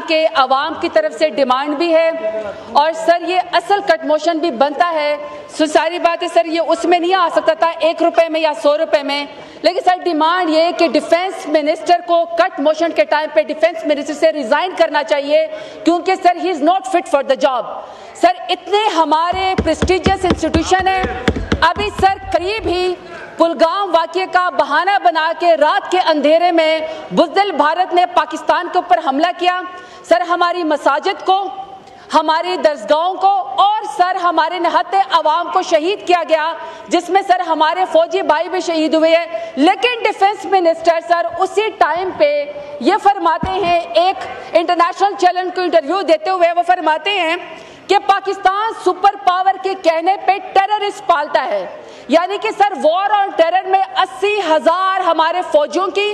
के अवाम की तरफ से डिमांड भी है और सर ये असल कट मोशन भी बनता है। सारी बात है सर, ये उसमें नहीं आ सकता था 1 रुपए में या 100 रुपए में, लेकिन सर डिमांड ये कि डिफेंस मिनिस्टर को कट मोशन के टाइम पे डिफेंस मिनिस्टर से रिजाइन करना चाहिए, क्योंकि sir he is not fit for the job. Sir इतने हमारे प्रेस्टिजियस इंस्टीट्यूशन है, अभी सर करीब ही कुलगाम वाक़े का बहाना बना के रात के अंधेरे में बुज़दिल भारत ने पाकिस्तान के ऊपर हमला किया। सर हमारी मसाजिद को, हमारी दरसगाहों को और सर हमारे निहत्ते अवाम को शहीद किया गया, जिसमें सर हमारे फौजी भाई भी शहीद हुए हैं। लेकिन डिफेंस मिनिस्टर सर उसी टाइम पे ये फरमाते हैं, एक इंटरनेशनल चैनल को इंटरव्यू देते हुए वो फरमाते हैं कि पाकिस्तान सुपर पावर के कहने पे टेररिस्ट पालता है। यानी कि सर वॉर और टेरर में 80,000 हमारे फौजियों की,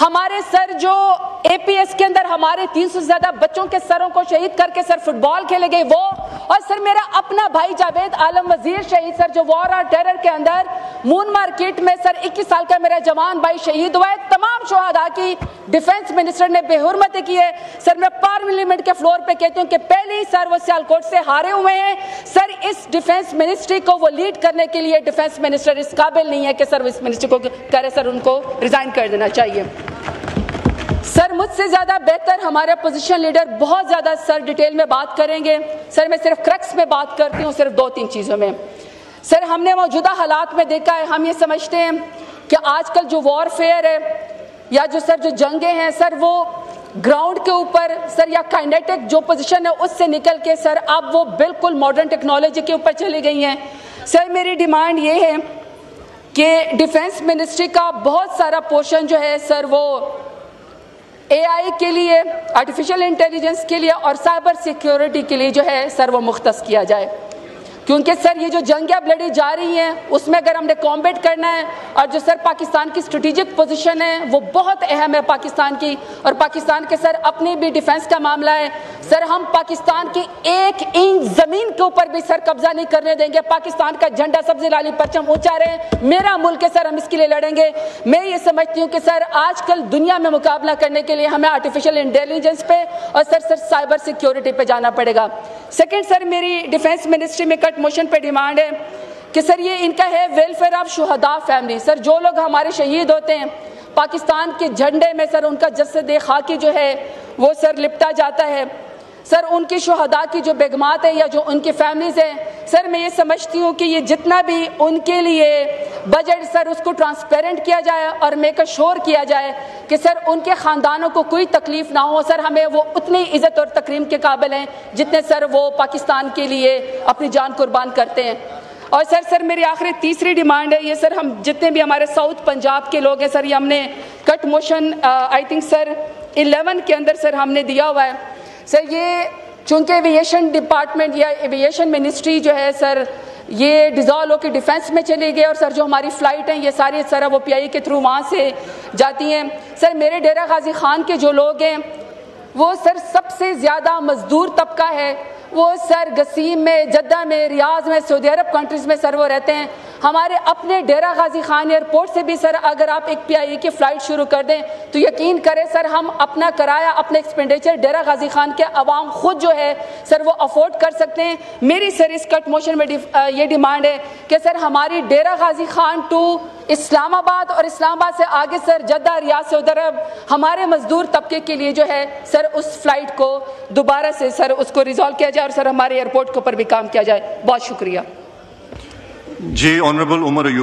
हमारे सर जो एपीएस के अंदर हमारे 300 से ज्यादा बच्चों के सरों को शहीद करके सर फुटबॉल खेले गए वो, और सर मेरा अपना भाई जावेद आलम वजीर शहीद सर जो वॉर और टेरर के अंदर मून मार्केट में सर 21 साल का मेरा जवान भाई शहीद हुआ है। तमाम शहादा की डिफेंस मिनिस्टर ने बेहुरमती की है। सर मैं पार्लियामेंट के फ्लोर पे कहती हूँ कि पहले ही सर वो सियालकोट से हारे हुए हैं। सर इस डिफेंस मिनिस्ट्री को वो लीड करने के लिए डिफेंस मिनिस्टर इस काबिल नहीं है कि सर इस मिनिस्ट्री को करे, सर उनको रिजाइन कर देना चाहिए। सर मुझसे ज्यादा बेहतर हमारे अपोजिशन लीडर बहुत ज्यादा सर डिटेल में बात करेंगे। सर मैं सिर्फ क्रक्स में बात करती हूँ, सिर्फ 2-3 चीजों में। सर हमने मौजूदा हालात में देखा है, हम ये समझते हैं कि आजकल जो वॉरफेयर है या जो सर जो जंगें हैं सर वो ग्राउंड के ऊपर सर या काइनेटिक जो पोजीशन है उससे निकल के सर अब वो बिल्कुल मॉडर्न टेक्नोलॉजी के ऊपर चली गई हैं। सर मेरी डिमांड ये है कि डिफेंस मिनिस्ट्री का बहुत सारा पोर्शन जो है सर वो एआई के लिए, आर्टिफिशियल इंटेलिजेंस के लिए और साइबर सिक्योरिटी के लिए जो है सर वो मुख्तस किया जाए, क्योंकि सर ये जो जंगें अब लड़ी जा रही हैं उसमें अगर हमने कॉम्बैट करना है और जो सर पाकिस्तान की स्ट्रेटेजिक पोजीशन है वो बहुत अहम है पाकिस्तान की, और पाकिस्तान के सर अपनी भी डिफेंस का मामला है। सर हम पाकिस्तान की 1 इंच जमीन के ऊपर भी सर कब्जा नहीं करने देंगे। पाकिस्तान का झंडा सब्ज़ लाली परचम ऊंचा रहे, मेरा मुल्क है सर, हम इसके लिए लड़ेंगे। मैं ये समझती हूँ कि सर आजकल दुनिया में मुकाबला करने के लिए हमें आर्टिफिशियल इंटेलिजेंस पे और सर साइबर सिक्योरिटी पे जाना पड़ेगा। सेकेंड सर मेरी डिफेंस मिनिस्ट्री में कट मोशन पे डिमांड है कि सर ये इनका है वेलफेयर ऑफ शुहदा फैमिली। सर जो लोग हमारे शहीद होते हैं पाकिस्तान के झंडे में सर उनका जस्द खाकी जो है वो सर लिपटा जाता है। सर उनकी शुहदा की जो बेगमात है या जो उनकी फैमिलीज हैं, सर मैं ये समझती हूँ कि ये जितना भी उनके लिए बजट सर उसको ट्रांसपेरेंट किया जाए और मेक श्योर किया जाए कि सर उनके ख़ानदानों को कोई तकलीफ ना हो। सर हमें वो उतनी इज़्ज़त और तकरीम के काबिल हैं जितने सर वो पाकिस्तान के लिए अपनी जान कुर्बान करते हैं। और सर मेरी आखिरी तीसरी डिमांड है, ये सर हम जितने भी हमारे साउथ पंजाब के लोग हैं सर ये हमने cut motion I think sir 11 के अंदर सर हमने दिया हुआ है। सर ये चूंकि एविएशन डिपार्टमेंट या एविएशन मिनिस्ट्री जो है सर ये डिज़ॉल्व होकर डिफेंस में चली गई और सर जो हमारी फ़्लाइट हैं ये सारी सर वो पीआई के थ्रू वहाँ से जाती हैं। सर मेरे डेरा गाजी खान के जो लोग हैं वो सर सबसे ज़्यादा मजदूर तबका है, वो सर गसीम में, जद्दा में, रियाज में, सऊदी अरब कंट्रीज़ में सर वो रहते हैं। हमारे अपने डेरा गाजी खान एयरपोर्ट से भी सर अगर आप एक पीआई की फ़्लाइट शुरू कर दें तो यकीन करें सर हम अपना किराया, अपने एक्सपेंडिचर डेरा गाजी खान के अवाम खुद जो है सर वो अफोर्ड कर सकते हैं। मेरी सर इस कट मोशन में ये डिमांड है कि सर हमारी डेरा गाजी खान टू इस्लामाबाद और इस्लामाबाद से आगे सर जद्दा, रियाद, सऊदी अरब हमारे मजदूर तबके के लिए जो है सर उस फ्लाइट को दोबारा से सर उसको रिजॉल्व किया जाए और सर हमारे एयरपोर्ट के ऊपर भी काम किया जाए। बहुत शुक्रिया। जी ऑनरेबल उमर